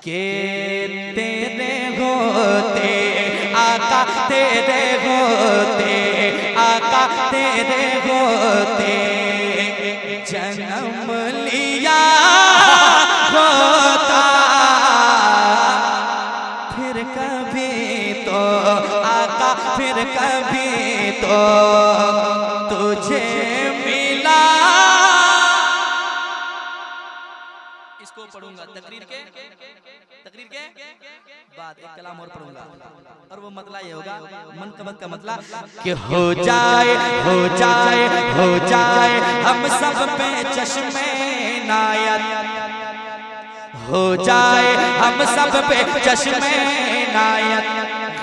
के तेरे होते आका, तेरे होते आका, तेरे होते जन्म लिया होता, फिर कभी तो आका, फिर कभी तो तुझे मिला। इसको पढ़ूंगा तकरीर के बाद एक कलाम और पढ़ूंगा और वो मतला ये होगा, मनकबत का मतला कि हो जाए हो जाए हो जाए हम सब पे चश्मे नायत, हो जाए हम सब पे चश्मे नायत,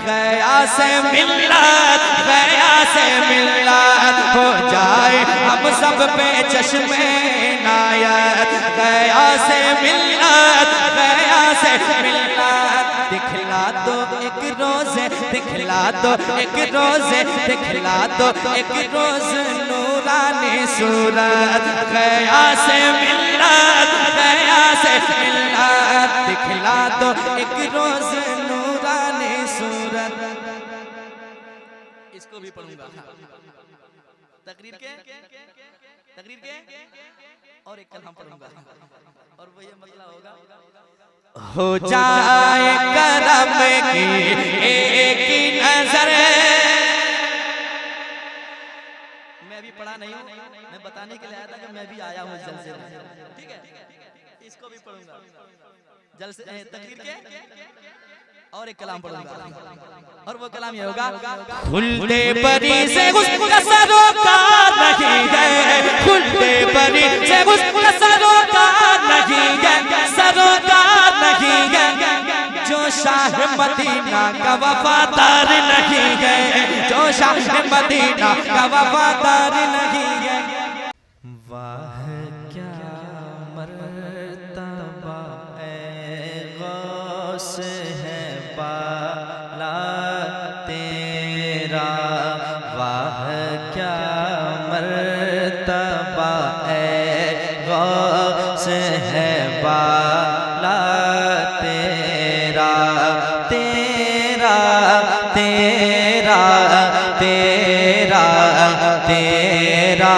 गया से मिल्लत, गया से मिल्लत, हो जाए हम सब पे चश्मे नायत, गया से मिल्लत, गया से मिल्लत, दिखला दो एक रोज़े, दिखला दो एक रोज़े, दिखला दो एक रोज़ नूरानी सूरत, गया से मिल्लत, गया से मिल्लत, दिखला दो एक रोज़ नूरानी सूरत। इसको भी पढ़ूंगा तकरीर के और एक कलाम पढ़ूंगा और वो ये मतलब होगा, हो जाए करम की एक नजर। मैं भी पढ़ा नहीं हूँ, मैं बताने के लिए आया था कि मैं भी आया हूँ जलसे में, ठीक है। इसको भी पढ़ूंगा जलसे तकरीर के और एक कलाम पढ़ूंगा और वो कलाम ये होगा, खुलते परी से उसका सरोकार नहीं है, खुलते परी से उसका सरोकार नहीं है, सरोकार नहीं है, जो शाह मदीना का वफादार नहीं है, जो शाह मदीना का वफादार नहीं है। वाह क्या मर्तबा ए गौस है बाला तेरा, वाह क्या मर्तबा ए गौस है बाला तेरा, तेरा तेरा तेरा तेरा,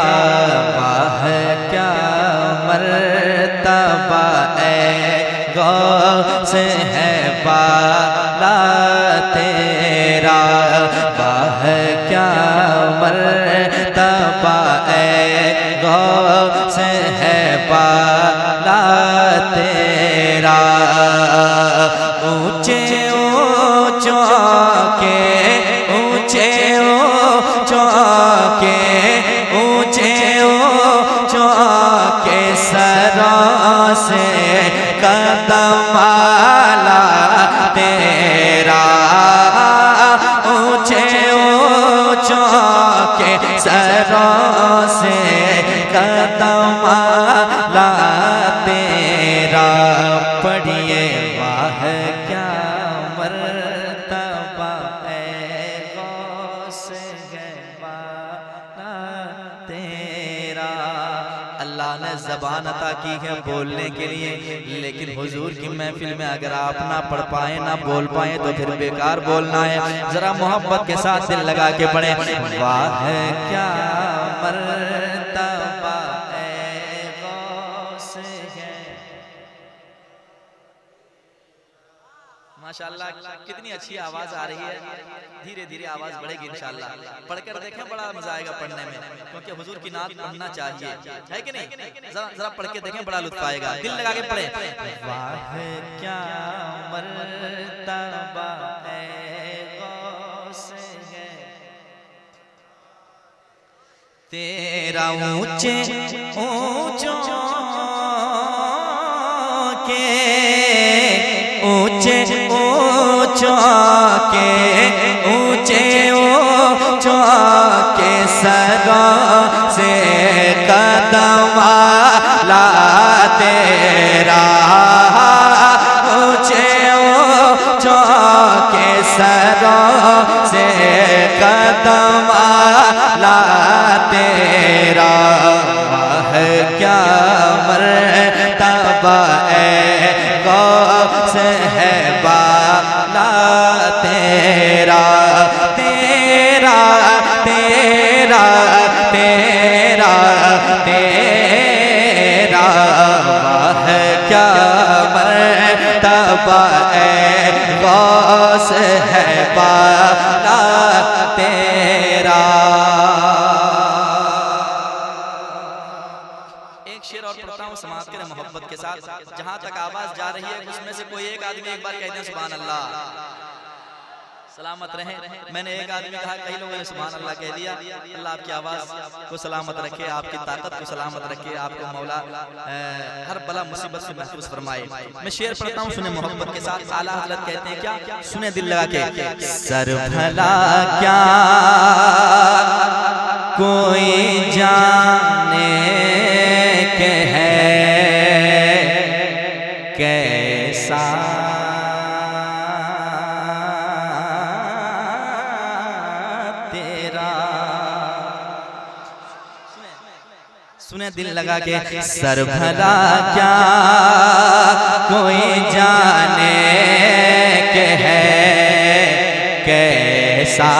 वाह क्या मर्तबा ए गौस है बाला तेरा, वाह क्या मर्तबा ए गौस है बाला तेरा। ऊंचे ऊंचों के ऊंचे ऊंचों के ऊंचे ऊंचों के सरों से कदम आला तेरा, ऊंचे ऊंचों के सरों से कदम आला तेरा। पढ़िए वाह क्या मर्तबा ए गौस है बाला तेरा। अल्लाह ने ज़बान अता की है बोलने के लिए, लेकिन हुजूर की महफिल में अगर आप ना पढ़ पाए ना बोल पाए तो फिर बेकार बोलना है। जरा मोहब्बत के साथ दिल लगा के पढ़े, वाह क्या मर्तबा ए गौस है। माशाअल्लाह कितनी अच्छी आवाज आ रही है, धीरे धीरे आवाज बढ़ेगी इंशाअल्लाह। पढ़कर देखें बड़ा मजा आएगा पढ़ने में, क्योंकि हुजूर की नात पढ़ना चाहिए, है कि नहीं। जरा पढ़ के देखें, बड़ा लुत्फ आएगा, दिल लगा के पढ़े। वाह क्या मर्तबा ए गौस है तेरा, ऊंचे ऊंचों के ऊंचे ऊंचों के ऊंचे ऊंचों के सरों से कदम आला तेरा, ऊंचे ऊंचों के सरों से कदम आला तेरा। वाह क्या मर्तबा ए गौस से है बाला तेरा तेरा तेरा तेरा तेरा वाह क्या मर्तबा गौस है बाला तेरा। एक शेर और पढ़ता हूँ समाज के मोहब्बत के साथ। जहाँ तक आवाज जा रही है उसमें से कोई एक आदमी एक बार कहते हैं सुभान अल्लाह, सलामत रहे। मैंने एक आदमी कहा, कई लोगों ने सुभान अल्लाह कह दिया। अल्लाह आपकी आवाज़ को सलामत रखे, आपकी ताकत को सलामत रखे, आपको मौला हर बला मुसीबत से महफूज फरमाए। मैं शेर पढ़ता हूँ, सुने मोहब्बत के साथ। आला हज़रत कहते हैं क्या, सुने दिल लगा के। सर भला क्या कोई जाने के है कैसा सुने दिल लगा के। सर भला क्या कोई जाने के है कैसा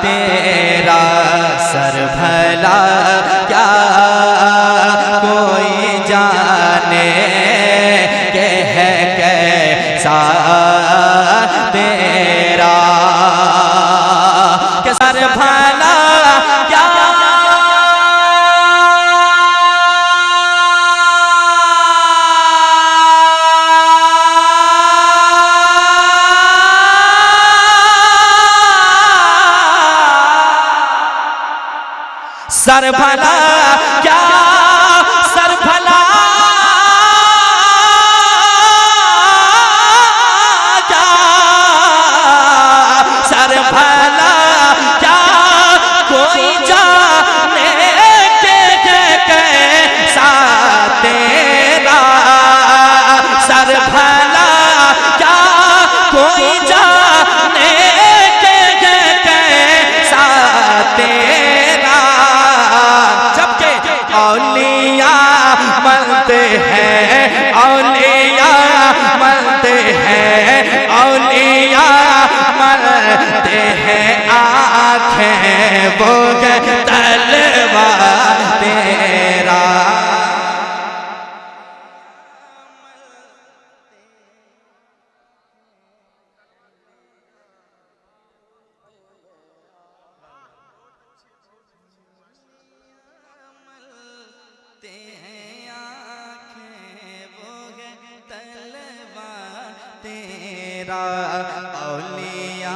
तेरा, सर भला क्या कोई जाने के है कैसा तेरा, के सर भला क्या सर भला क्या, सर भला क्या, सर भला क्या कोई जाने के कैसा तेरा, सर भला क्या कोई जाने के कैसा तेरा। औलिया मलते हैं, औलिया मलते हैं, औलिया मलते हैं आँखें वो तलवा तेरा। तेरा औलिया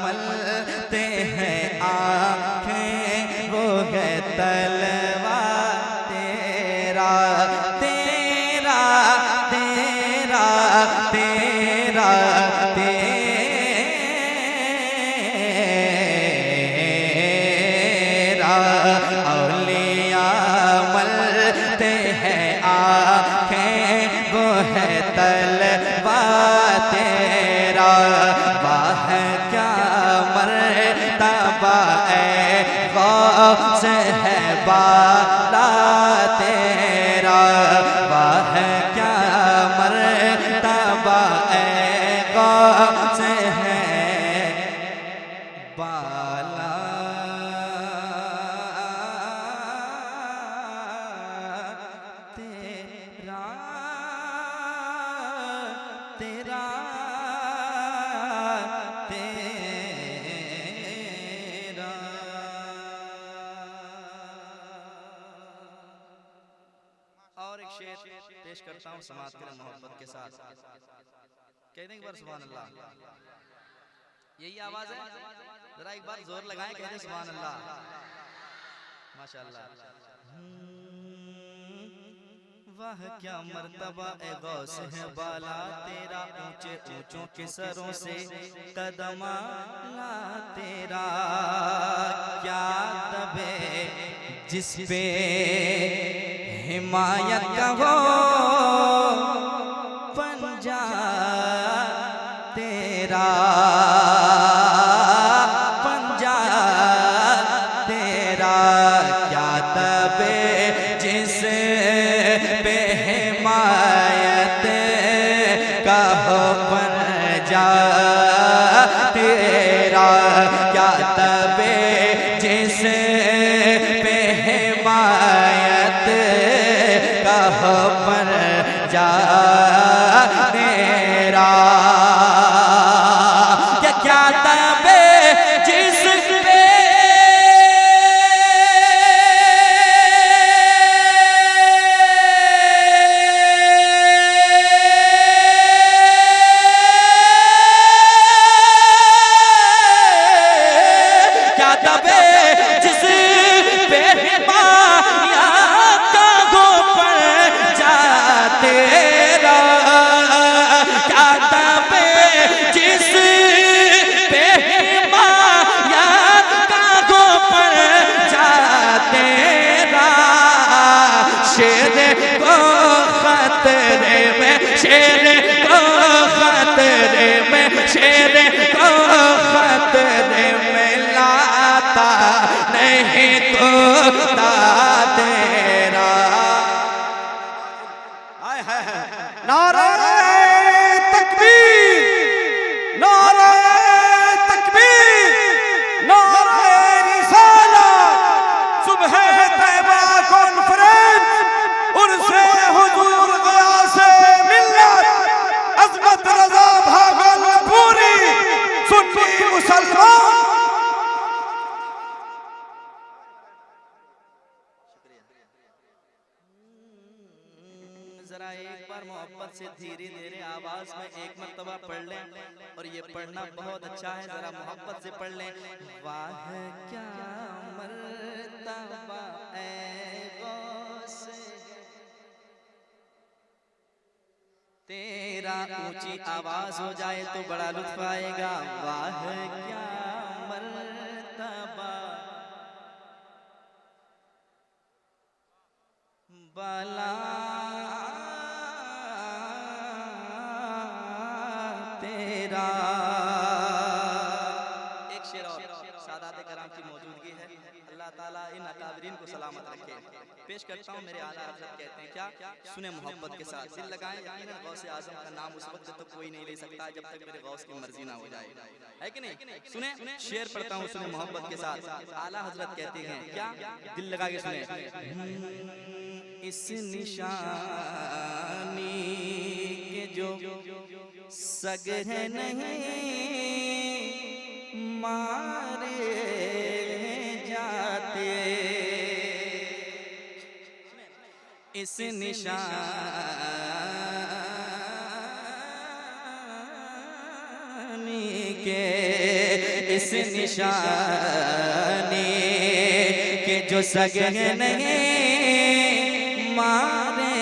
मलते हैं आँखें वो है तलवा तेरा, तेरा तेरा तेरा तेरा, औलिया मलते हैं आँखें वो है तलवा तेरा। वाह क्या मर्तबा गौस है बाला तेरा, वाह क्या मर्तबा गौस है बाला तेरा, तेरा तेरा। और एक शेर पेश करता हूँ समाज के मोहब्बत के साथ। कहने एक बार सुभान अल्लाह, यही आवाज है, जरा एक बार जोर लगाएं, कहते सुभान अल्लाह, माशाअल्लाह। वाह क्या मर्तबा ए गौस है बाला तेरा, ऊंचे ऊंचों के सरों से कदमा ला तेरा, क्या दबे जिस पे हिमायत का हो पंजा तेरा, पंजा तेरा, क्या दबे जिस पे हिमायत कहो पर जा तेरा क्या तबे जिस पे हिमायत कहो पर जा तेरा क्या तबे जिस पे शेर को खतरे में शेर को खतरे में शेर को खतरे में लाता नहीं कोता तेरा। नारे तकबीर, नारे तकबीर, नारे रिसालत, सुबह तैबा कॉन्फ्रेंस, उर्से हुजूर ग़ियासे मिल्लत, अज़मत रज़ा भागलपुरी, सुन्नी मुसलमान। जरा एक बार मोहब्बत से धीरे धीरे आवाज में एक मर्तबा पढ़ लें, और ये पढ़ना बहुत अच्छा है, जरा मोहब्बत से पढ़ लें। वाह क्या मर्तबा ऐ गौस तेरा, ऊंची आवाज हो जाए तो बड़ा लुत्फ आएगा। वाह क्या मर्तबा बला तेरा। एक शेर और सादात कराम की मौजूदगी है, अल्लाह ताला इन अकाबरीन को सलामत रखे। पेश करता हूँ, मेरे आला हज़रत कहते हैं क्या, सुने मोहब्बत के साथ दिल लगाएं। यकीनन गौसे आज़म का नाम उस वक्त तो कोई नहीं ले सकता जब तक मेरे गौस की मर्जी ना हो जाए, है कि नहीं। सुने शेर पढ़ता हूँ, सुने मोहब्बत के साथ। आला हज़रत कहते हैं क्या, दिल लगा के सुने। इस निशानी के जो सग है नहीं मारे जाते, इस निशानी के, इस निशानी के जो सग है नहीं मारे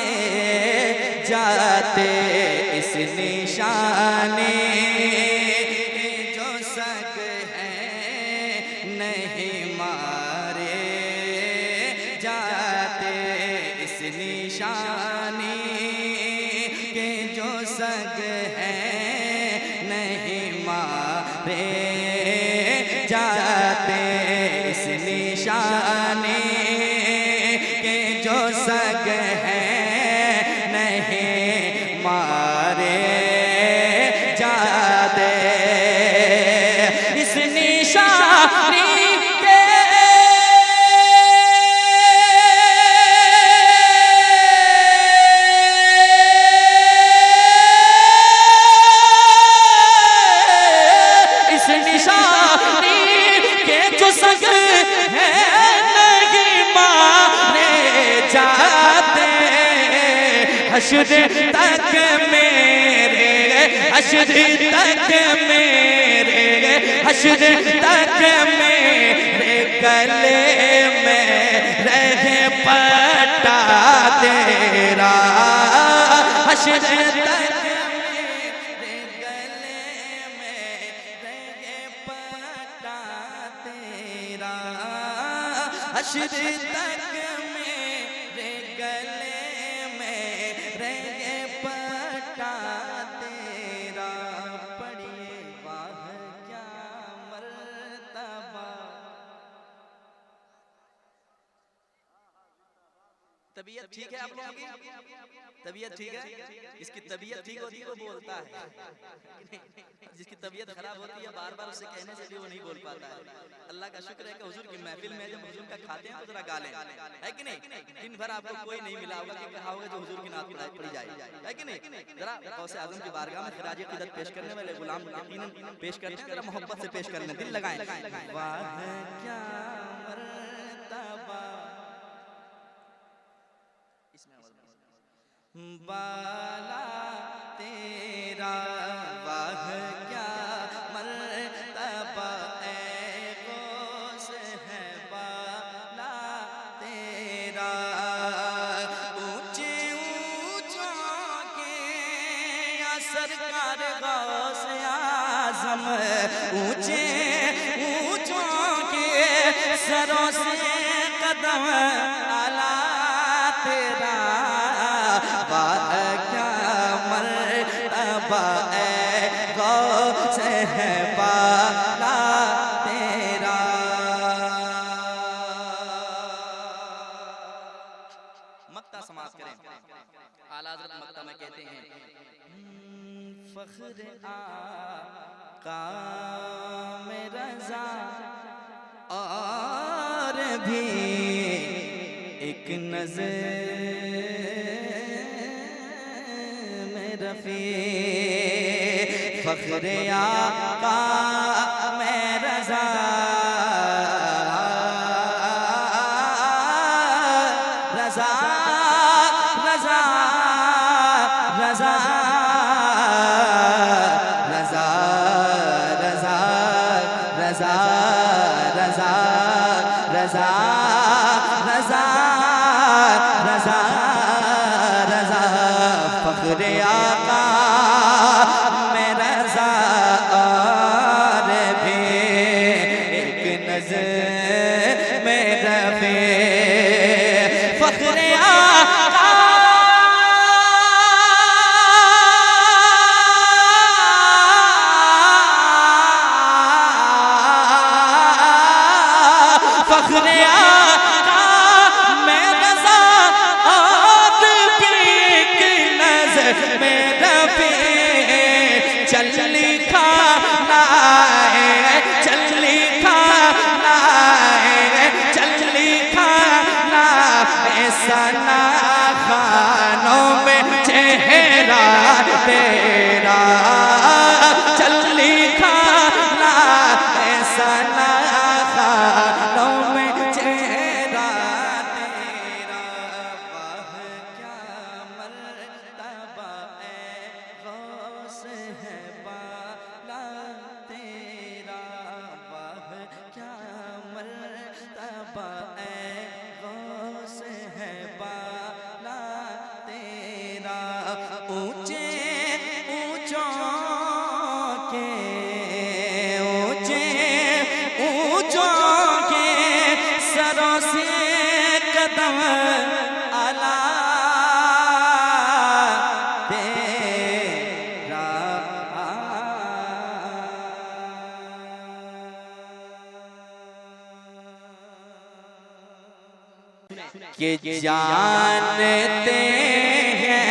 जाते, इस निशाने जो सग हैं नहीं मारे जाते, इस निशाने के जो सग हैं नहीं मारे जाते, इस निशाने के जो सग हैं नहीं मारे जाते, इस निशानी के इस निशानी के जो सग हैं नहीं मारे जाते, हश्र तक मेरे, हश्र तक मेरे, हश्र तक मेरे गले में रहे पट्टा तेरा, हश्र तक मेरे गले में रहे पट्टा तेरा, हश्र तक मेरे गले में रहे पट्टा तेरा। पढ़िए वाह क्या मर्तबा। तबीयत ठीक है आप लोगों की? तबीयत ठीक है? इसकी तबीयत ठीक होती है वो बोलता है, जिसकी तबीयत खराब होती है बार बार उससे कहने से भी वो नहीं बोल पाता है। अल्लाह का शुक्र है कि हुजूर की महफिल में जब हुजूर का खाते हैं तो जरा गा लें, है कि नहीं? दिन भर आपको कोई नहीं मिला होगा कि कहा होगा जो हुजूर की नात पढ़ी जाए, है कि नहीं? जरा गौसे आजम की बारगाह में खिराज क़िदत पेश करने वाले गुलाम यकीनन पेश करते हैं, जरा मोहब्बत से पेश करने, दिल लगाएं। वाह क्या मर्तबा, बाला तेरा, वाह क्या मर्तबा ए गौस है बाला तेरा। ऊंचे ऊंचों के या सरकार गौस आज़म, ऊंचे ऊंचों के सरों से कदम आला तेरा। वाह क्या मर्तबा ए गौस है बाला तेरा। मक्ता समाप्त करें। आला हज़रत मक्ता में कहते हैं, फख्र आका में रज़ा और भी एक नज़र में रफ़ी, फख्र आका में रज़ा रज़ा रज़ा रज़ा रज़ा रज़ा रज़ा रज़ा रज़ा रज़ा रज़ा रज़ा, फख्र आका में रज़ा और भी एक नज़र में रफ़ी, फख्र आका फख्र आका में रज़ा और भी एक नज़र में रफ़ी। चली खानाए चली खानाए चली खानाए सना खानों में चेहरा तेरा। चली खानाए सना खानों में चेहरा तेरा। वाह क्या मर्तबा ए गौस है बाला तेरा। वाह क्या मर्तबा ए गौस है बाला तेरा। ऊंचे ऊंचों के ऊंचे ऊंचों के सरों से कदम आला तेरा। के जानते हैं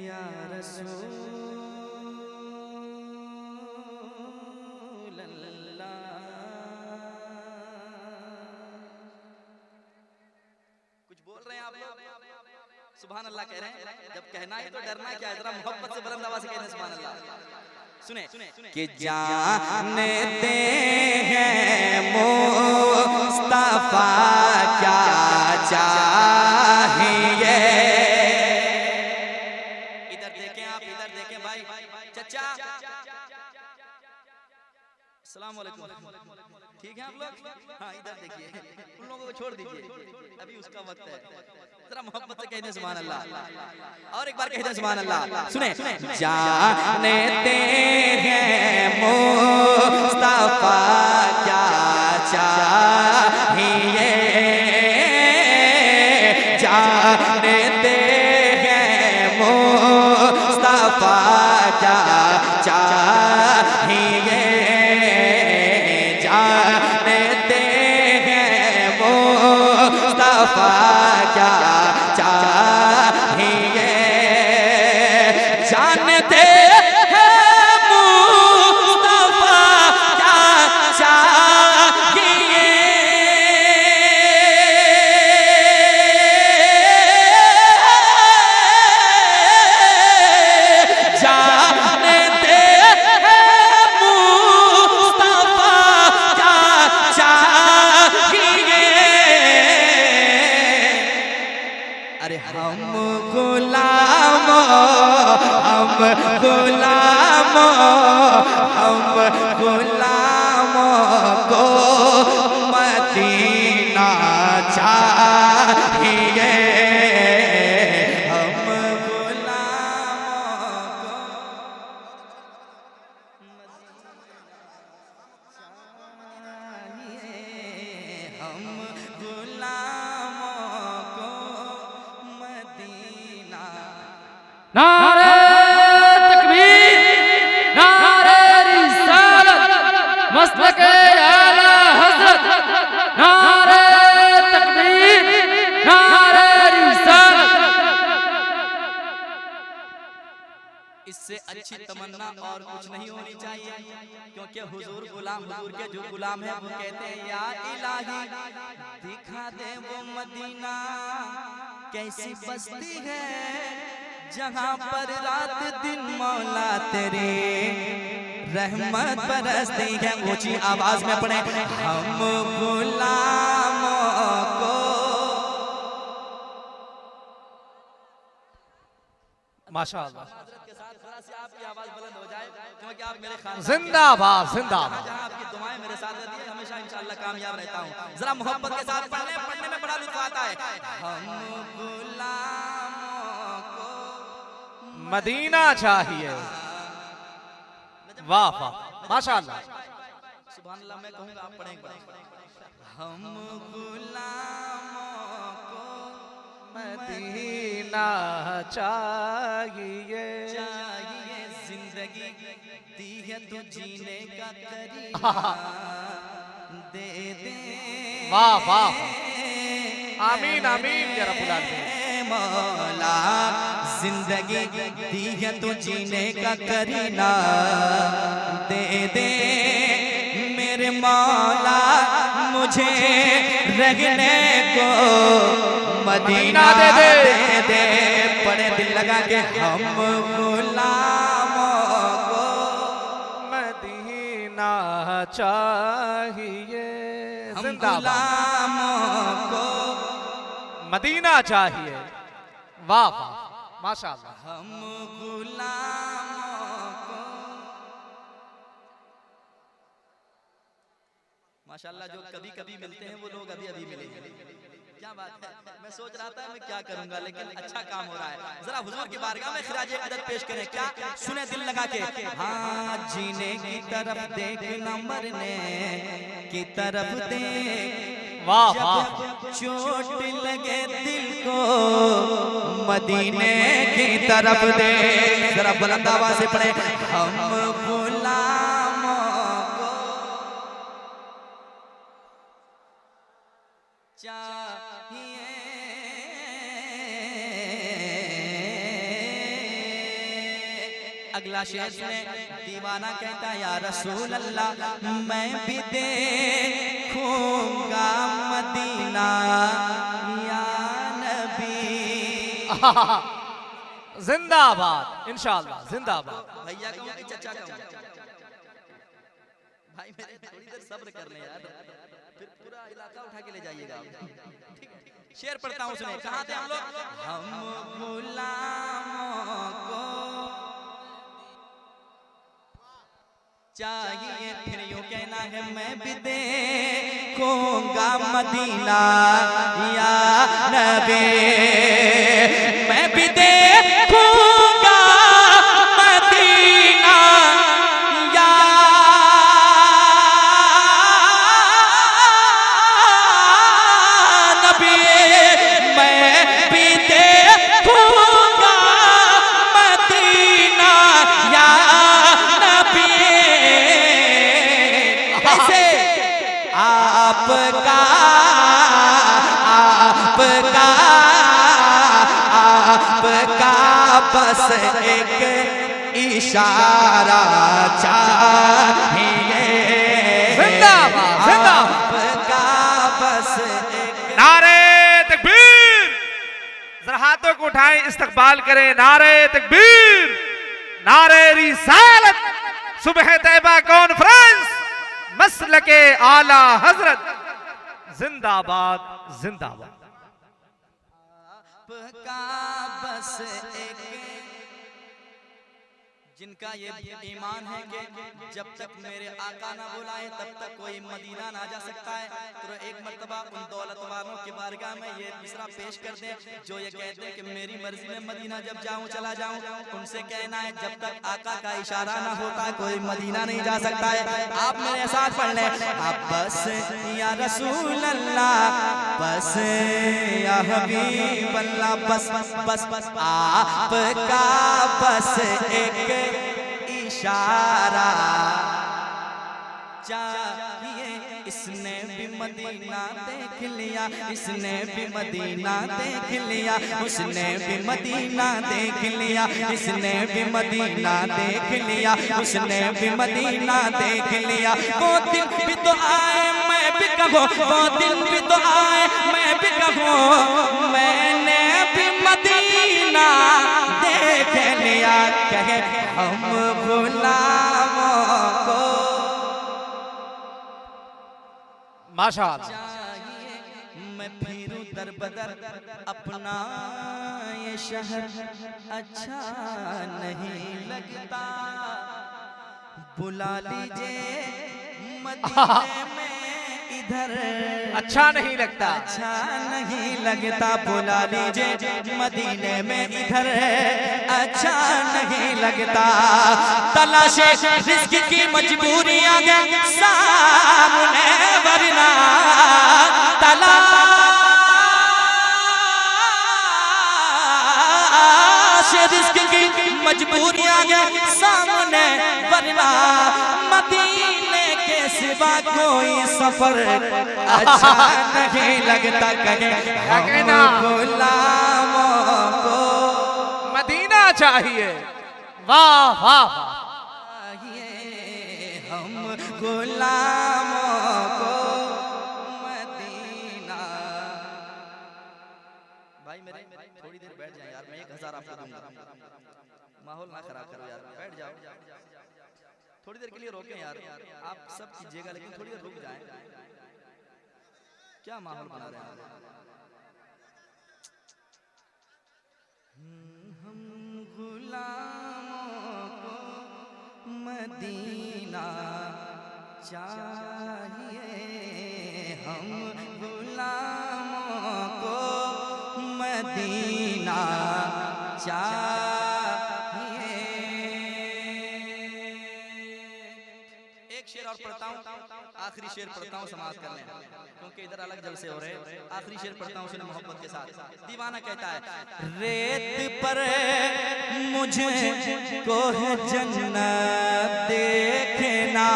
या रसूल अल्लाह। कुछ बोल रहे हैं आप लोग? सुभान अल्लाह कह रहे हैं। जब कहना है तो डरना क्या है, जरा मोहब्बत से बुलंद आवाज़ से कहना सुभान अल्लाह। सुने कि जानते हैं मुस्तफा क्या चाहिए। इधर देखें आप, इधर देखें भाई चचा। अस्सलाम वालेकुम, ठीक है आप लोग? हाँ इधर देखिए, उन लोगों को छोड़ दीजिए, अभी उसका वक्त है। जरा मोहब्बत से कहते सुभान अल्लाह, और एक बार कहते सुभान अल्लाह। सुने जानते हैं मुस्तफा क्या चाहिए। जानते हैं मुस्तफा क्या चाहिए। जानते हैं गुलामों हम गुलामों हम गुलामों को मदीना चाहिए। हम गुलामों को हम गुलामों को मदीना। नारे तकबीर, नारे रिसालत, मसलके आला हज़रत। नारे तकबीर, नारे रिसालत। इससे अच्छी तमन्ना और कुछ नहीं होनी चाहिए, क्योंकि हुजूर गुलाम, हुजूर के जो गुलाम है वो कहते हैं या इलाही दिखा दे वो मदीना कैसी बस्ती है जहां पर रात दिन मौला तेरी रहमत बरसती है। ऊंची आवाज में पढ़े हम गुलामों को। माशाअल्लाह, के साथ जरा सी आपकी आवाज बुलंद हो जाए, क्योंकि आप मेरे खानदान जिंदाबाद जिंदाबाद। जहां आपकी दुआएं मेरे साथ रहती है, हमेशा इंशाअल्लाह कामयाब रहता हूं। जरा मोहब्बत के साथ पढ़ने में बड़ा लुत्फ आता है। हम गुलामों को मदीना चाहिए। वाह वाह, माशाअल्लाह। सुभान अल्लाह मैं कहूंगा, आप पढ़ेंगे। हम गुलामों को मदीना चाहिए। चाहिए, जिंदगी दी है तो जीने का करीना दे दे। वाह वाह, आमीन आमीन या रब्बुल आलमीन। मौला जिंदगी दी है तो जीने का करीना दे दे मेरे मौला मुझे रहने को मदीना दे दे। पड़े दिल लगा के हम गुलामों को मदीना चाहिए। हम जिंदाबाद, गुलामों को मदीना चाहिए। वाह वाह, माशाअल्लाह। हम गुलामों को। माशाअल्लाह, जो कभी कभी मिलते हैं वो लोग अभी अभी मिलेंगे। क्या बात है, मैं सोच रहा था मैं क्या करूंगा, लेकिन अच्छा काम हो रहा है। जरा हुजूर की बारगाह में खिराज अदब पेश करें, क्या सुने दिल लगा के। हाँ, जीने की तरफ देख न मरने की तरफ देख। वाह वाह, चोट लगे दिल को मदीने की तरफ दे। जरा बुलंद आवाज से पढ़े हम गुलामों को चाहिए। अगला शेर सुने, दीवाना कहता या रसूल अल्लाह मैं भी देखूंगा मदीना या नबी। जिंदाबाद, इंशाअल्लाह जिंदाबाद। भैया कहूं कि चचा कहूं? भाई मेरे थोड़ी देर सब्र कर ले यार, फिर पूरा इलाका उठा के ले जाइएगा आप। शेर पढ़ता हूं, सुने। कहां थे हम लोग? हम गुलामों को चाहिए, फिर यूं कहना है मैं भी देखूंगा मदीना या नबी। मैं भी देखूंगा मदीना या नबी। मैं भी देखूंगा मदीना या नबी। कैसे? आपका बस एक इशारा चाहिए। जिंदाबाद जिंदाबाद। आपका बस एक। नारे तकबीर, जरा हाथों को उठाएं, इस्तकबाल करें। नारे तकबीर, नारे रिसालत, सुबह तैयबा कॉन्फ्रेंस, मसलके आला हजरत। जिंदाबाद जिंदाबाद। आपका बस एक, जिनका ये ईमान है कि जब तक मेरे आका ना बुलाए तब तक कोई मदीना ना जा सकता है, तो एक मर्तबा उन दौलत वालों की बारगाह में ये मिसरा पेश कर दें जो ये कहते हैं कि मेरी मर्जी में मदीना जब जाऊं चला जाऊं। उनसे कहना है जब तक आका का इशारा ना होता कोई मदीना नहीं जा सकता है। आप मेरे साथ पढ़ लें, आप बस या रसूल अल्लाह, बस या हबीब अल्लाह, बस बस बस बस आपका बस एक इशारा चाहिए। इसने भी मदीना देख लिया, इसने भी मदीना देख लिया, उसने भी मदीना देख लिया, इसने भी मदीना देख लिया, उसने भी मदीना देख लिया। वो दिन भी तो आए मैं भी कहूँ, वो दिन भी तो आए मैं भी कहूँ, मैंने भी मदीना देख लिया। कहे हम गुलामों को माशाअल्लाह। मैं फिरूं दर बदर अपना ये शहर अच्छा नहीं लगता, बुला लीजिए मदीने में इधर अच्छा नहीं लगता, अच्छा नहीं लगता, बुला लीजिए मदीने में इधर अच्छा नहीं लगता। तलाशे रिस्क की मजबूरियां सामने वरना तलाशे रिस्क की मजबूरियां सामने वरना मदीने के सिवा कोई सफर अच्छा नहीं लगता। कहे गुलामों को मदीना चाहिए। वाह वाह वाह। हम गुलामों को मदीना। भाई मेरे थोड़ी देर बैठ जाए यार, मैं 1000 आपको दूंगा, माहौल ना खराब करो यार, बैठ जाओ थोड़ी देर के लिए रोकें यार, आप सब कीजिएगा लेकिन थोड़ी देर रुक जाएं। क्या माहौल बना रहे हैं हम गुलामों को मदीना चाहिए, हम गुलामों को मदीना चाहिए। एक शेर और पढ़ता हूँ, आखिरी शेर पढ़ता हूँ, समाप्त कर लें क्योंकि इधर अलग जलसे हो रहे हैं। आखिरी शेर पढ़ता हूँ सुने मोहब्बत के साथ। दीवाना कहता है, रेत पर मुझे को है जन्नत देखना।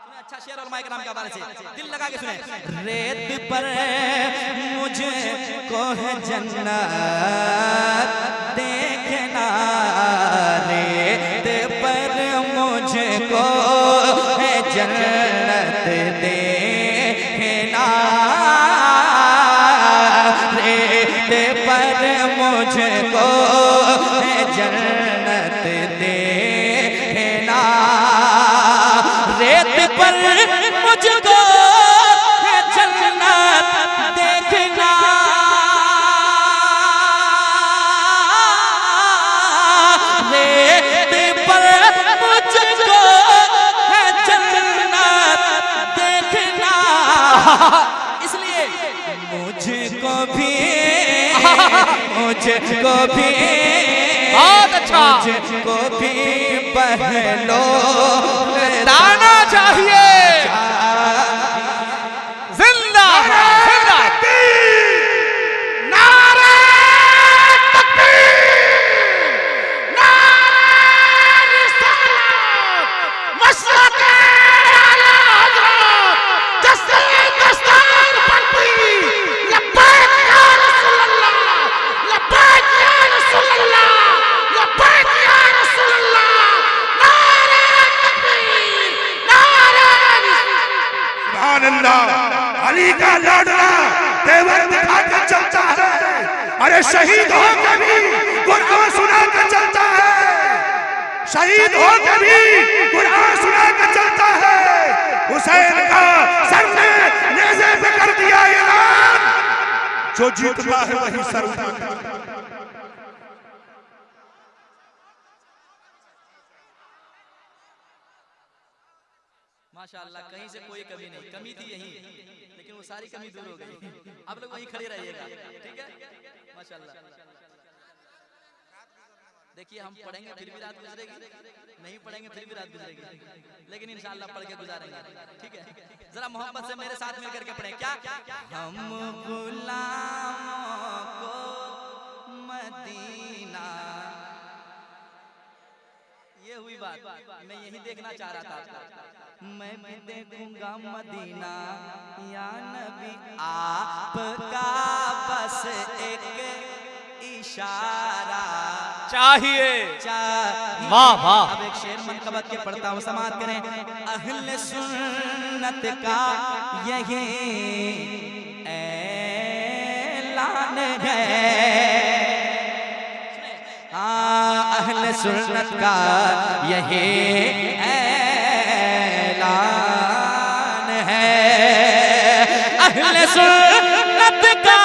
सुने अच्छा शेर और माइक नाम के हवाले से दिल लगा के सुने। रेत पर मुझे को है जन्नत देखना, रेत पर मुझको है जन्नत देखना, रेत पर मुझको है जन्नत देखना, रेत पर मुझको है जन्नत देखना, रेत पर मुझको है जन्नत देखना। इसलिए मुझको भी बहुत अच्छा, मुझको भी पहलो दाना चाहिए। जिंदा जिंदा नारे तकबीर, नारे रिसालत, मसलके आला हज़रत, जस्से दस्तार पलटी, लब्बैक या रसूल अल्लाह, लब्बैक या रसूल अल्लाह, लब्बैक या रसूल अल्लाह, नारे तकबीर, नारे सुभान अल्लाह। अली का लाडला तेवर दिखा कर चलता है, अरे शहीद हो के भी कुरान सुना कर चलता है, शहीद हो के भी कुरान सुना कर चलता है। हुसैन का सर ने नेज़े पे कर दिया ऐलान, जो जीतता है वही सर उठाता है। माशाअल्लाह, कहीं से कोई कमी नहीं, कमी थी यही, लेकिन वो सारी कमी दूर हो गई। आप लोग वहीं खड़े रहिएगा, ठीक है? माशाअल्लाह। देखिए, हम पढ़ेंगे फिर भी रात गुजरेगी, नहीं पढ़ेंगे फिर भी रात गुजरेगी, लेकिन इंशाअल्लाह पढ़ के गुजारेंगे, ठीक है? जरा मोहब्बत से मेरे साथ मिलकर के पढ़ें। क्या? हम गुलामों को मदीना, ये हुई बात, मैं यही देखना चाह रहा था। मैं भी देखूंगा मदीना या नबी, आपका बस एक इशारा चाहिए। चाहिए। वाह वाह। अब एक शेर मनकबत के पढ़ता हूँ, समाअत करें। अहले सुन्नत का यही ऐलान है, अहले सुन्नत का यही ऐलान है, अहले सुन्नत का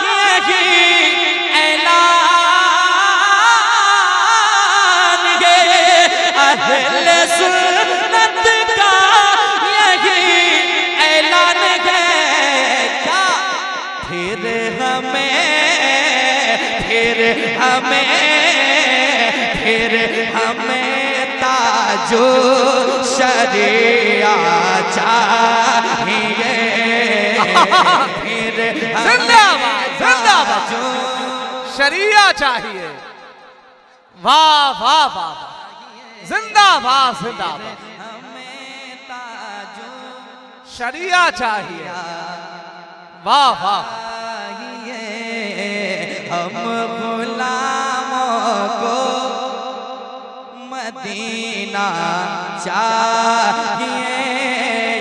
यही ऐलान है, अहले सुन्नत का यही ऐलान है। क्या फिर हमें ताजो शरिया चाहिए, फिर जिंदाबाद जिंदाबाद, शरिया चाहिए। वाह वाह वाह, जिंदाबाद जिंदाबाद, हमें ताजो शरिया चाहिए। वाह वाह, हम गुलामों को मदीना चाहिए,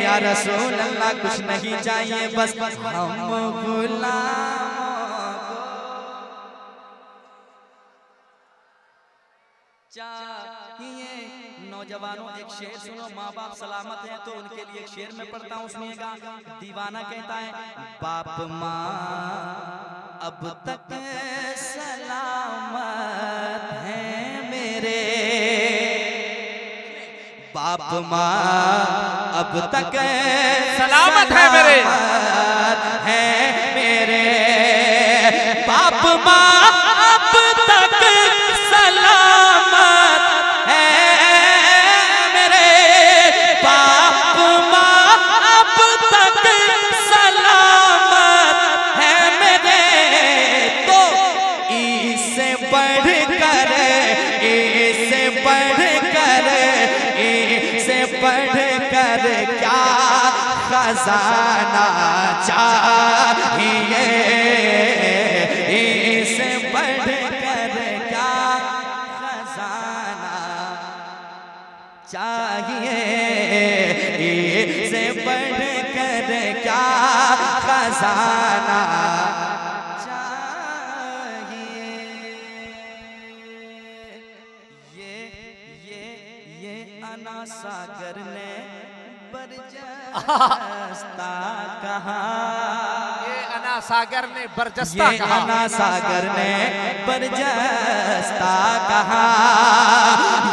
या रसूल अल्लाह कुछ नहीं चाहिए, बस हम गुलामों को चाहिए। नौजवानों, एक शेर सुनो, माँ बाप सलामत हैं तो उनके लिए एक शेर में पढ़ता हूँ, सुनिएगा। दीवाना कहता है, बाप माँ अब तक सलामत हैं मेरे, बाप माँ अब तक सलामत है मेरे, हैं मेरे, बाप माँ अब तक सलामत है मेरे, बाप माँ अब तक सलामत है मेरे, तो इससे बढ़कर क्या खजाना चाहिए, इससे बढ़कर क्या खजाना चाहिए, इससे बढ़कर क्या खजाना चाहिए। ये अना सागर ने बरजस्ता कहा, ये अना सागर ने बरजस्ता ये कहा, अना सागर ने बरजस्ता कहा,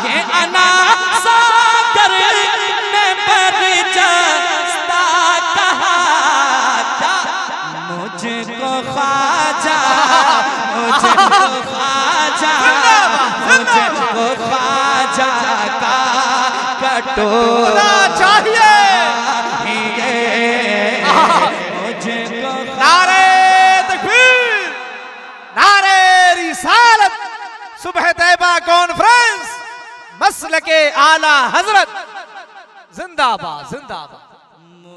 ये अना सागर ने बरजस्ता कहा, क्या मुझको ख्वाजा, मुझको ख्वाजा, मुझको ख्वाजा का कटोरा चाहिए। मुझको नारे तकबीर, नारे रिसालत, सुबह तैयबा कॉन्फ्रेंस, मसलके आला हजरत, जिंदाबाद जिंदाबाद।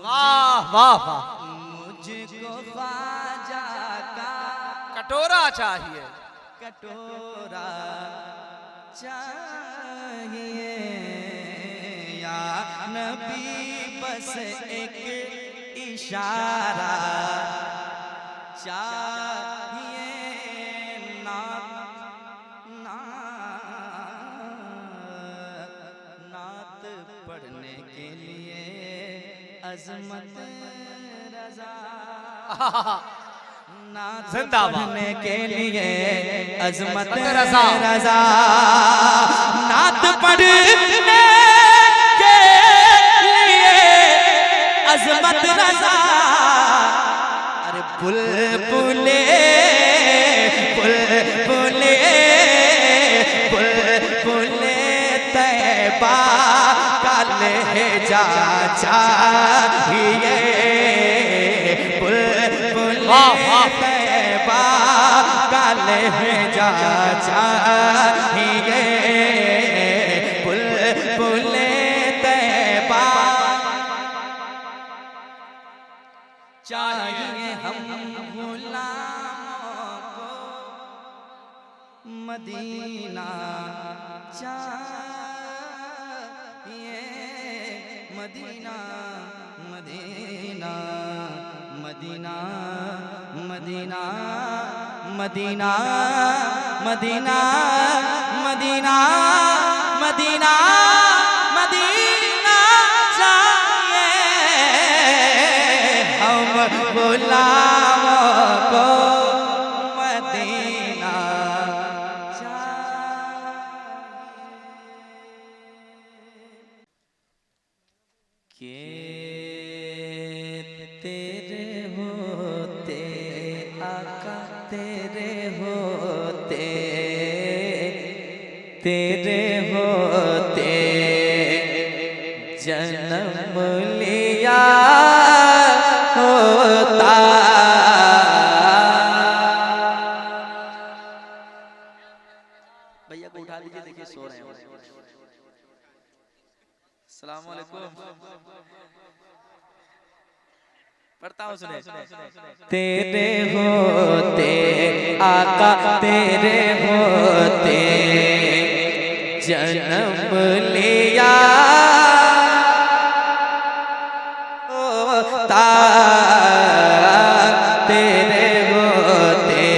वाह वाह वाह, मुझको ख्वाजा का कटोरा चाहिए, कटोरा चाहिए, या नबी बस एक इशारा चाहिए, नात पढ़ने के लिए अजमत रजा, जिंदाबाद। पढ़ने के लिए अजमत रजा। रजा नात पढ़ने के लिए अजमत रजा। अरे बुलबुले बुलबुले बुलबुले तैबा का लहजा चाहिए। तैबा का लहजा चाहिए। बुलबुले तैबा चाहिए हम गुलामों को मदीना चाहिए। मदीना मदीना मदीना मदीना मदीना मदीना मदीना मदीना मदीना चाहिए हम गुलामों को मदीना चाहिए। तेरे होते आका तेरे होते तेरे होते जन्म लिया होता। भैया को उठा लीजिए, देखिए सो रहे हैं। अस्सलाम वालेकुम। पढ़ता हूँ सुने। तेरे होते आका तेरे होते जन्म लिया होता। तेरे होते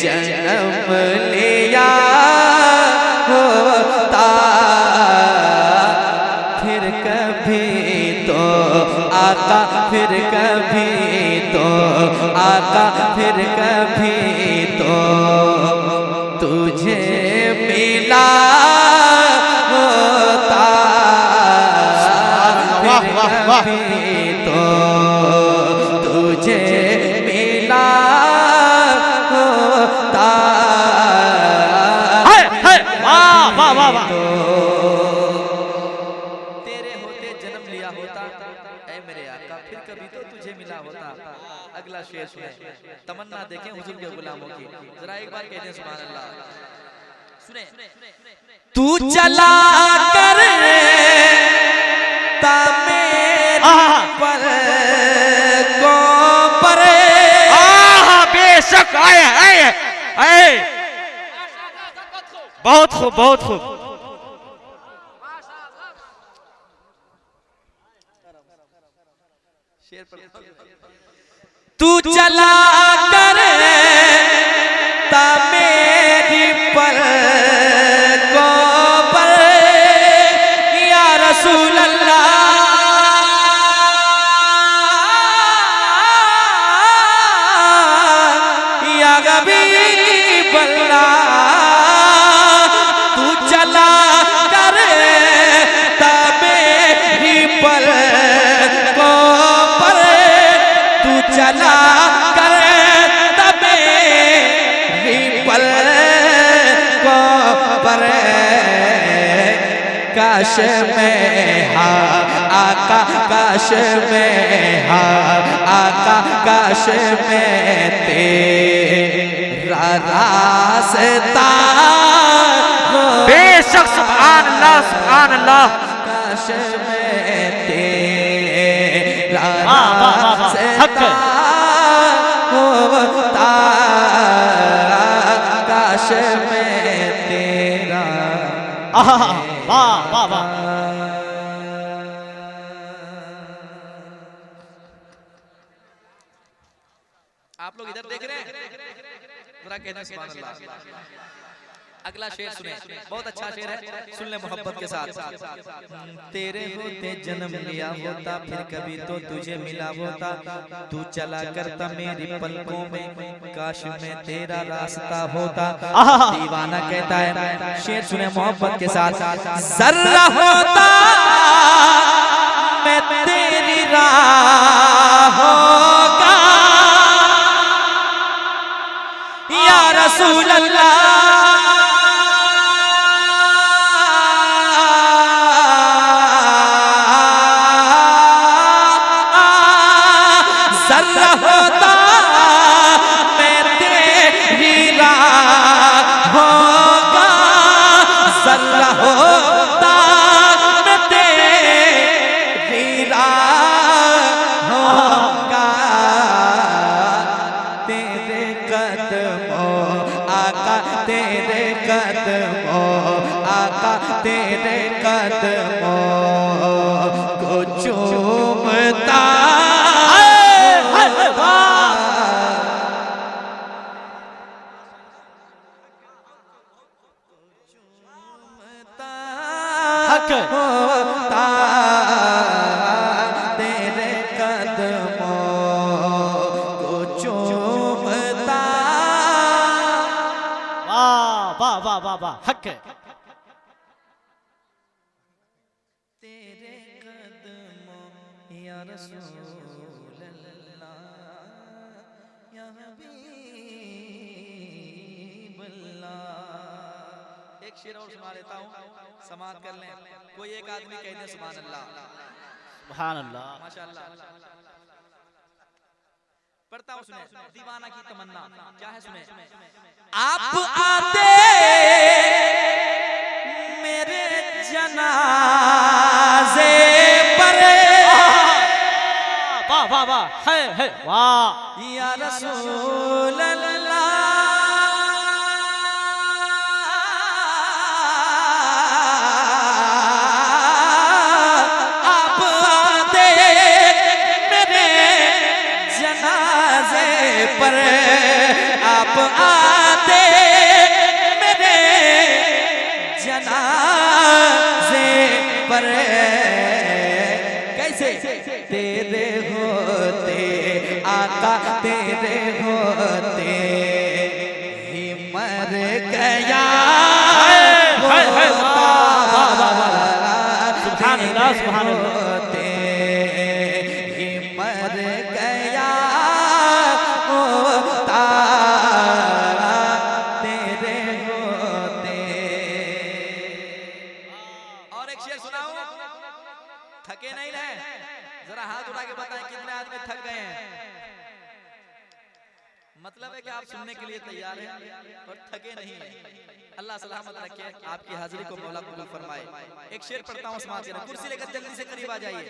जन्म लिया होता। फिर कभी तो आका फिर कभी तो आका फिर कभी तो तुझे मिला होता। फिर कभी तो तुझे मिला होता। वाह वाह वाह वाह। तेरे होते जन्म लिया होता ऐ मेरे आका फिर कभी तो तुझे मिला होता। अगला शेर सुने, तमन्ना देखें हुजूर के गुलामों की। जरा एक बार कह दें सुभान अल्लाह। सुने, तू चला कर मेरे पर को पर। बेशक आए आए आए। बहुत खूब बहुत खूब। तू चला कर मेरी पर को पर या रसूल अल्लाह या हबीब अल्लाह। तू चला कर मेरी पर को पर। तू चला कर मेरी पल को पर। काश में हा आका काश में हा आका काश में तेरा रास्ता हो। बेशक सुभान अल्लाह सुभान अल्लाह। काश में तेरा वाह वाह वाह वाह। हक रास्ता होता। काश में तेरा आहा वाह वाह वाह। आप लोग इधर देख रहे हैं, जरा कहना सुभान अल्लाह। अगला शेर सुने, बहुत अच्छा शेर है, सुन ले मोहब्बत के साथ। तेरे होते जन्म लिया होता, फिर कभी तो तुझे मिला होता, तू चला करता मेरी पलकों में, काश में तेरा रास्ता होता। दीवाना कहता है, शेर सुने मोहब्बत के साथ। जर्रा होता मैं तेरी राहों या रसूल अल्लाह, जर्रा होता मैं तेरी राहों का, जर्रा होता मैं तेरी राहों का, तेरे कदमों आका, तेरे कदमों आका, तेरे कदमों को चूमता होता, तेरे कदमों को चूमता। वाह वाह वाह वाह वाह, हक है। तेरे कदमों या रसूल अल्लाह, या हबीब अल्लाह। एक शेर और सुना लेता हूँ, समाअत कर लें। कोई एक आदमी कह दे सुभान अल्लाह, सुभान अल्लाह, माशाअल्लाह। पढ़ता हूँ, सुने। दीवाना की तमन्ना क्या है, सुने। आप आते मेरे जनाजे पर, वाह वाह वाह, है वाह, या रसूल अल्लाह, आप आते मेरे जनाजे पर, आप आते मेरे जनाजे पर, कैसे तेरे होते आका, तेरे होते ही मर गया होता, सुभान अल्लाह, सुभान अल्लाह, होते ही मर गया होता, तेरे होते। और एक शेर सुनाऊं, थके नहीं रहे, जरा हाथ उठा के बताएं कितने आदमी थक गए हैं। मतलब है कि आप सुनने के लिए तैयार हैं और थके नहीं हैं। अल्लाह सलामत रखे, आपकी हाजिरी को मौला कबूल फरमाए। एक शेर पढ़ता हूँ, समाज के, कुर्सी लेकर जल्दी से करीब आ जाइए,